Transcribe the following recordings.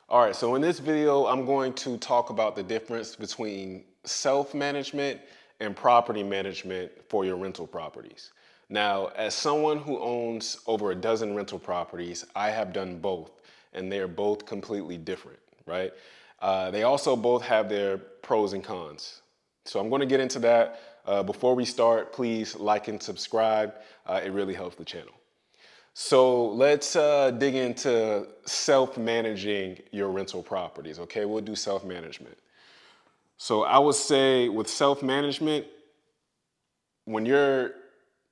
All right, so in this video, I'm going to talk about the difference between self-management and property management for your rental properties. Now, as someone who owns over a dozen rental properties, I have done both, and they are both completely different, right? They also both have their pros and cons. So I'm going to get into that. Before we start, please like and subscribe. It really helps the channel. So let's dig into self-managing your rental properties. Okay, we'll do self-management. So I would say with self-management, when you're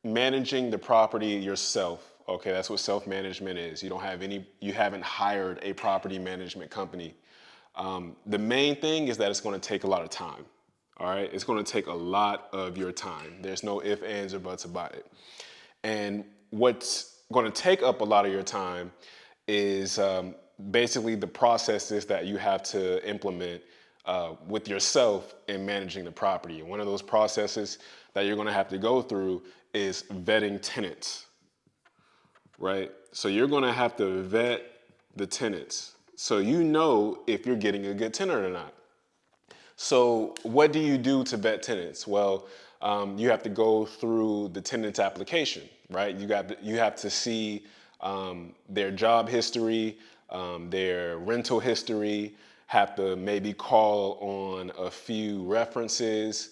managing the property yourself, okay, that's what self-management is. You haven't hired a property management company. The main thing is that it's going to take a lot of time. All right, it's going to take a lot of your time. There's no ifs, ands, or buts about it. And what's going to take up a lot of your time is basically the processes that you have to implement with yourself in managing the property. And one of those processes that you're going to have to go through is vetting tenants, right? So you're going to have to vet the tenants so you know if you're getting a good tenant or not. So what do you do to vet tenants? Well, you have to go through the tenant's application, right? You have to see their job history, their rental history, have to maybe call on a few references,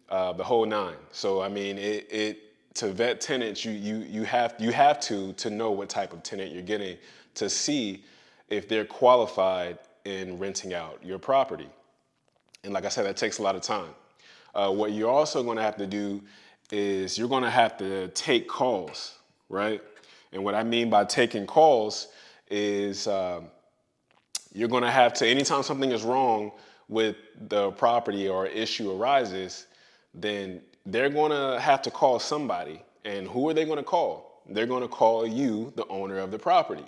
the whole nine. So I mean, to vet tenants, you have to know what type of tenant you're getting to see if they're qualified in renting out your property. And like I said, that takes a lot of time. What you're also going to have to do is you're going to have to take calls, right? And what I mean by taking calls is you're going to have to, anytime something is wrong with the property or issue arises, then they're going to have to call somebody. And who are they going to call? They're going to call you, the owner of the property.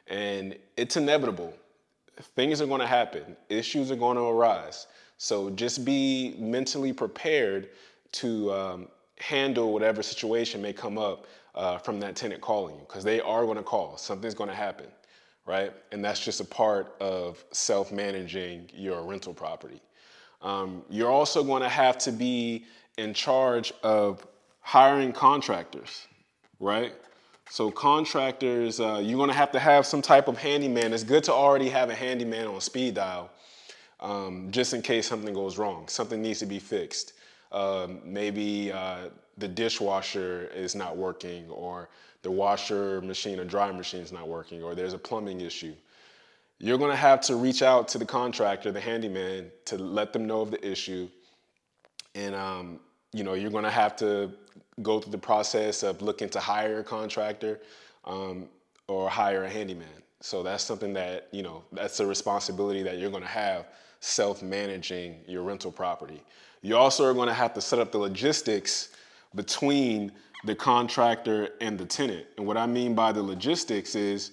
And it's inevitable. Things are going to happen. Issues are going to arise. So just be mentally prepared to handle whatever situation may come up from that tenant calling you, because they are going to call. Something's going to happen, right? And that's just a part of self-managing your rental property. You're also going to have to be in charge of hiring contractors, right? So contractors, you're going to have some type of handyman. It's good to already have a handyman on speed dial, just in case something goes wrong. Something needs to be fixed. Maybe the dishwasher is not working, or the washer machine or dryer machine is not working, or there's a plumbing issue. You're going to have to reach out to the contractor, the handyman, to let them know of the issue. And you're going to have to go through the process of looking to hire a contractor or hire a handyman. So that's something that, that's a responsibility that you're going to have, self-managing your rental property. You also are going to have to set up the logistics between the contractor and the tenant. And what I mean by the logistics is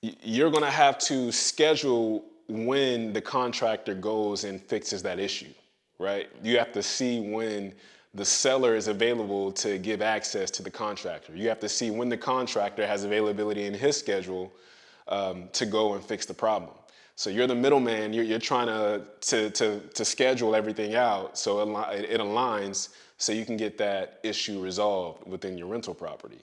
you're going to have to schedule when the contractor goes and fixes that issue, right? You have to see when the seller is available to give access to the contractor. You have to see when the contractor has availability in his schedule to go and fix the problem. So you're the middleman. You're trying to schedule everything out so it aligns so you can get that issue resolved within your rental property.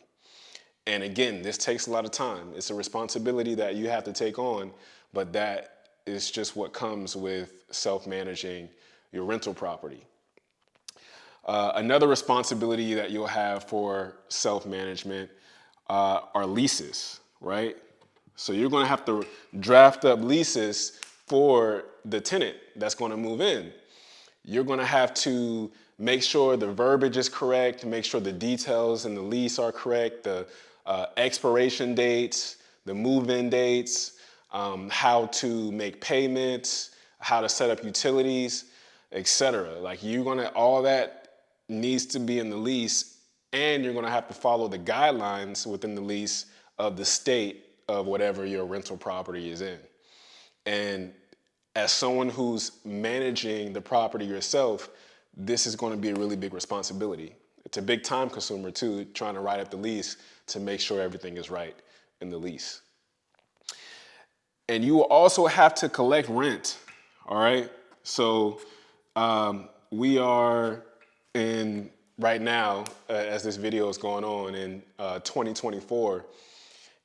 And again, this takes a lot of time. It's a responsibility that you have to take on, but that is just what comes with self-managing your rental property. Another responsibility that you'll have for self-management are leases, right? So you're going to have to draft up leases for the tenant that's going to move in. You're going to have to make sure the verbiage is correct, make sure the details in the lease are correct, the expiration dates, the move-in dates, how to make payments, how to set up utilities, etc. All that needs to be in the lease, and you're going to have to follow the guidelines within the lease of the state of whatever your rental property is in. And as someone who's managing the property yourself, this is going to be a really big responsibility. It's a big time consumer too, trying to write up the lease to make sure everything is right in the lease. And you will also have to collect rent. All right. So we are in right now, as this video is going on, in 2024,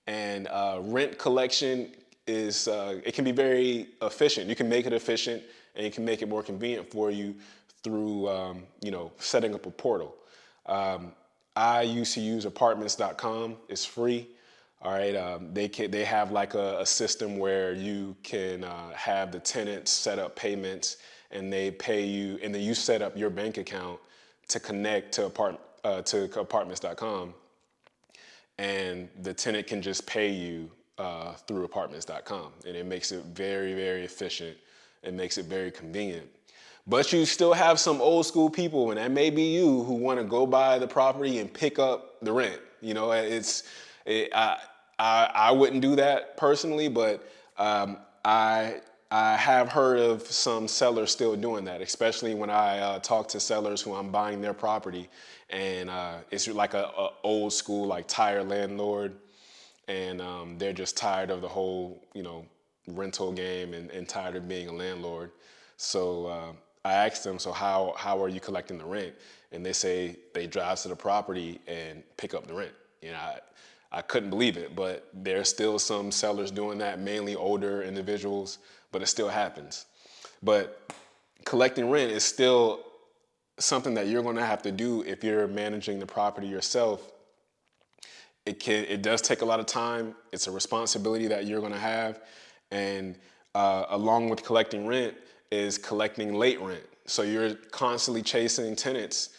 and rent collection is it can be very efficient. You can make it efficient, and you can make it more convenient for you through setting up a portal. Um, I used to use apartments.com. It's free. All right, they have like a system where you can have the tenants set up payments, and they pay you, and then you set up your bank account to connect to apartments.com, and the tenant can just pay you through apartments.com, and it makes it very, very efficient. It makes it very convenient. But you still have some old school people, and that may be you, who want to go buy the property and pick up the rent. You know, it, I wouldn't do that personally, but I have heard of some sellers still doing that, especially when I talk to sellers who I'm buying their property, and it's like a old school like tire landlord, and they're just tired of the whole rental game, and tired of being a landlord. So I asked them, so how are you collecting the rent? And they say they drive to the property and pick up the rent. I couldn't believe it, but there's still some sellers doing that, mainly older individuals, but it still happens. But collecting rent is still something that you're going to have to do if you're managing the property yourself. It does take a lot of time. It's a responsibility that you're going to have, and along with collecting rent is collecting late rent. So you're constantly chasing tenants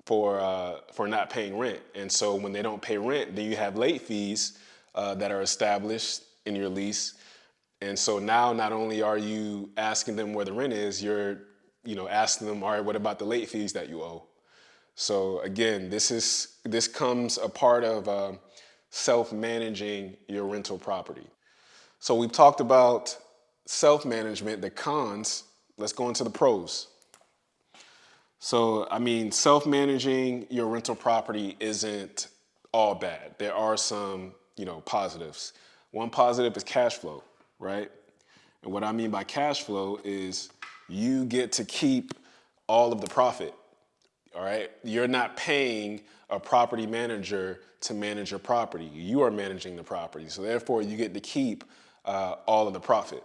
for not paying rent, and so when they don't pay rent, then you have late fees that are established in your lease. And so now, not only are you asking them where the rent is, you're asking them, all right, what about the late fees that you owe? So again, this comes a part of self-managing your rental property. So we've talked about self-management, the cons. Let's go into the pros. So, I mean, self-managing your rental property isn't all bad. There are some, positives. One positive is cash flow, right? And what I mean by cash flow is you get to keep all of the profit. All right. You're not paying a property manager to manage your property. You are managing the property. So therefore, you get to keep all of the profit.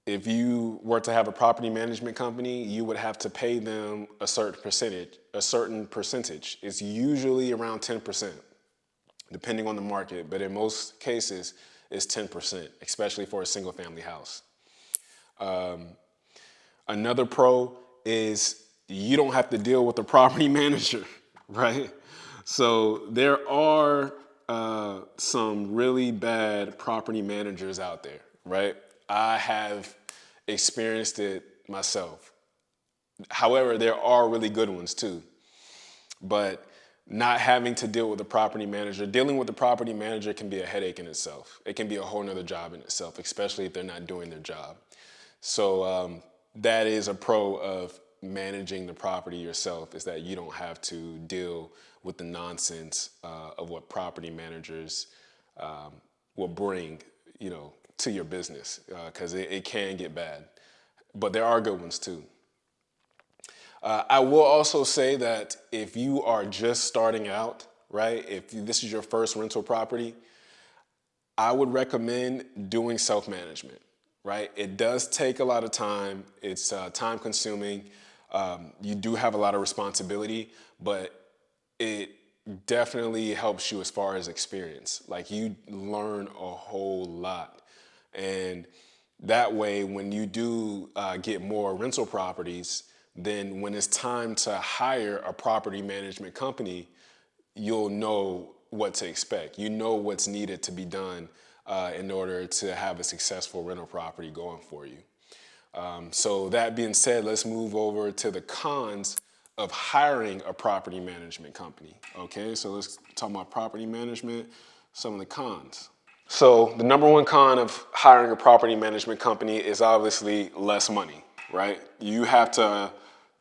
If you were to have a property management company, you would have to pay them a certain percentage. It's usually around 10%, depending on the market, but in most cases, it's 10%, especially for a single family house. Another pro is you don't have to deal with the property manager, right? So there are some really bad property managers out there, right? I have experienced it myself. However, there are really good ones too. But not having to deal with the property manager, dealing with the property manager can be a headache in itself. It can be a whole nother job in itself, especially if they're not doing their job. So that is a pro of managing the property yourself, is that you don't have to deal with the nonsense of what property managers will bring, to your business, because it can get bad. But there are good ones too. I will also say that if you are just starting out, right, if this is your first rental property, I would recommend doing self-management, right? It does take a lot of time. It's time consuming. You do have a lot of responsibility, but it definitely helps you as far as experience. Like, you learn a whole lot. And that way, when you do get more rental properties, then when it's time to hire a property management company, you'll know what to expect. You know what's needed to be done in order to have a successful rental property going for you. So that being said, let's move over to the cons of hiring a property management company. Okay, so let's talk about property management, some of the cons. So the number one con of hiring a property management company is obviously less money, right? You have to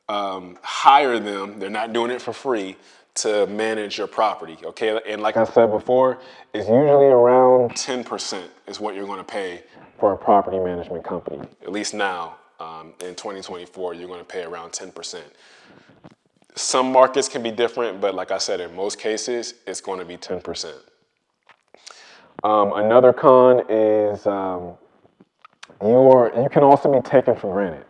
hire them. They're not doing it for free, to manage your property, okay? And like I said before, it's usually around 10% is what you're gonna pay for a property management company. At least now, in 2024, you're gonna pay around 10%. Some markets can be different, but like I said, in most cases, it's gonna be 10%. Another con is you can also be taken for granted.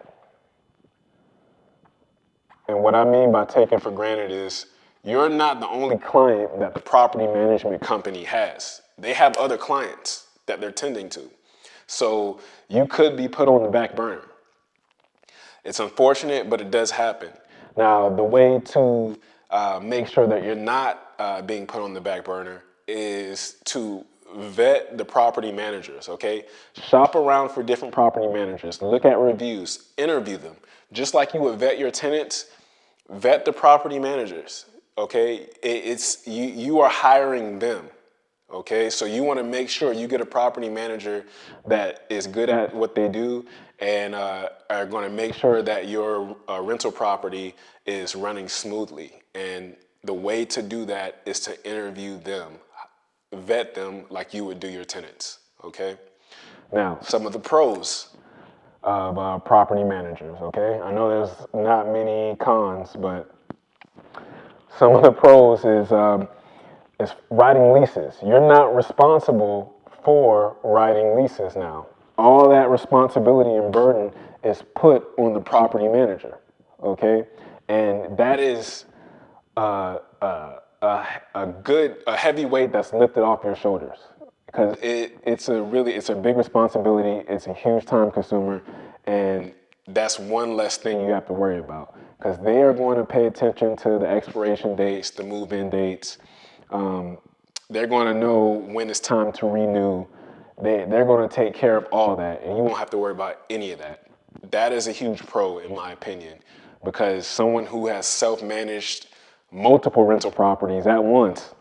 And what I mean by taken for granted is you're not the only client that the property management company has. They have other clients that they're tending to. So you could be put on the back burner. It's unfortunate, but it does happen. Now, the way to make sure that you're not being put on the back burner is to vet the property managers, okay? Shop around for different property managers, look at reviews, interview them. Just like you would vet your tenants, vet the property managers, okay? It's you are hiring them. Okay, so you want to make sure you get a property manager that is good at what they do and are going to make sure that your rental property is running smoothly. And the way to do that is to interview them, vet them like you would do your tenants. Okay, now some of the pros of property managers. Okay, I know there's not many cons, but some of the pros is writing leases. You're not responsible for writing leases now. All that responsibility and burden is put on the property manager, okay? And that is a heavy weight that's lifted off your shoulders because it's a big responsibility. It's a huge time consumer, and that's one less thing you have to worry about because they are going to pay attention to the expiration dates, the move-in dates. They're going to know when it's time to renew. They're going to take care of all that, and you won't have to worry about any of that. That is a huge pro, in my opinion, because someone who has self-managed multiple rental properties at once,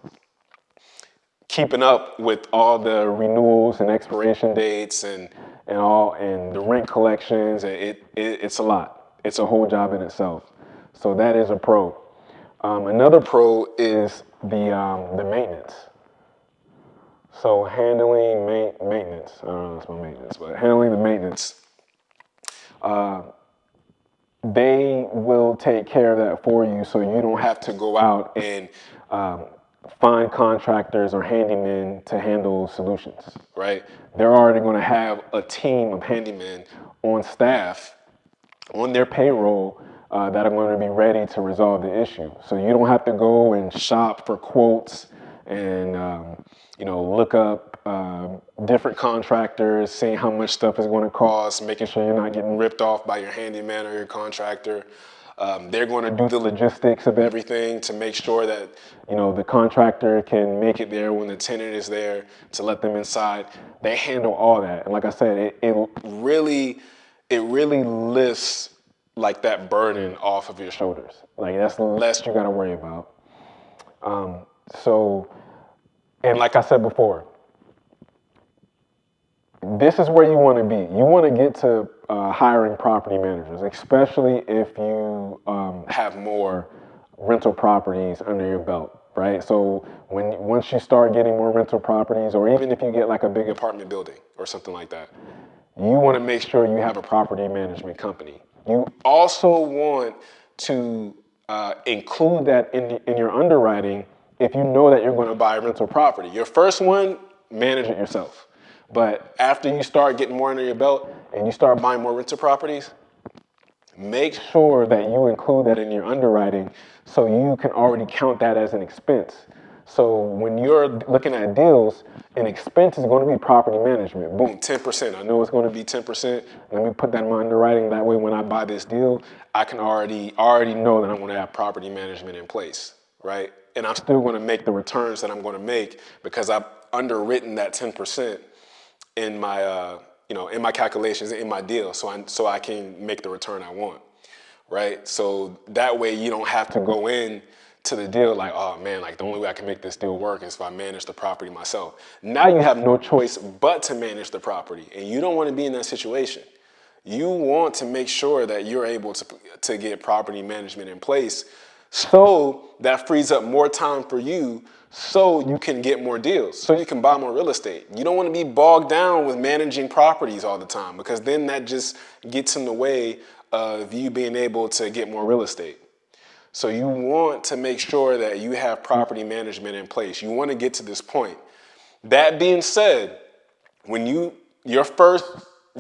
keeping up with all the renewals and expiration dates and the rent collections, it's a lot. It's a whole job in itself. So that is a pro. Another pro is the maintenance. So handling maintenance, I don't know if it's my maintenance, but handling the maintenance, they will take care of that for you so you don't have to go out and find contractors or handymen to handle solutions, right? They're already going to have a team of handymen on staff, on their payroll, that are going to be ready to resolve the issue. So you don't have to go and shop for quotes and look up different contractors, seeing how much stuff is going to cost, making sure you're not getting ripped off by your handyman or your contractor. They're going to do the logistics of everything to make sure that the contractor can make it there when the tenant is there to let them inside. They handle all that, and like I said, it really lifts like that burden off of your shoulders. Like that's less you got to worry about. And like I said before, this is where you want to be. You want to get to hiring property managers, especially if you have more rental properties under your belt, right? So once you start getting more rental properties, or even if you get like a big apartment building or something like that, you want to make sure you have a property management company. You also want to include that in your underwriting if you know that you're going to buy a rental property. Your first one, manage it yourself. But after you start getting more under your belt and you start buying more rental properties, make sure that you include that in your underwriting so you can already count that as an expense. So when you're looking at deals, an expense is going to be property management. Boom, 10%. I know it's going to be 10%. Let me put that in my underwriting. That way when I buy this deal, I can already know that I'm going to have property management in place, right? And I'm still going to make the returns that I'm going to make because I've underwritten that 10% in my in my calculations in my deal, so I can make the return I want, right? So that way you don't have to go in to the deal like, oh man, like the only way I can make this deal work is if I manage the property myself. Now you have no choice but to manage the property, and you don't want to be in that situation. You want to make sure that you're able to get property management in place So that frees up more time for you so you can get more deals, so you can buy more real estate. You don't want to be bogged down with managing properties all the time because then that just gets in the way of you being able to get more real estate. So you want to make sure that you have property management in place. You want to get to this point. That being said, when your first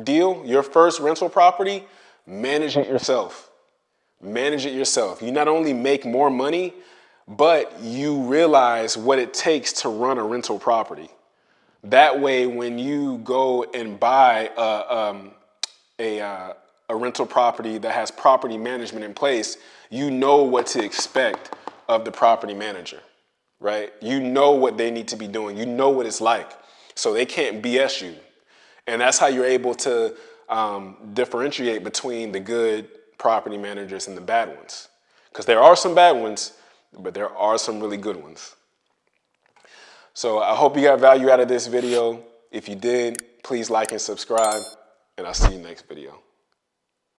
deal, your first rental property, manage it yourself. Manage it yourself. You not only make more money, but you realize what it takes to run a rental property. That way, when you go and buy a rental property that has property management in place, you know what to expect of the property manager, right? You know what they need to be doing. You know what it's like. So they can't BS you. And that's how you're able to differentiate between the good property managers and the bad ones. Because there are some bad ones, but there are some really good ones. So I hope you got value out of this video. If you did, please like and subscribe, and I'll see you next video.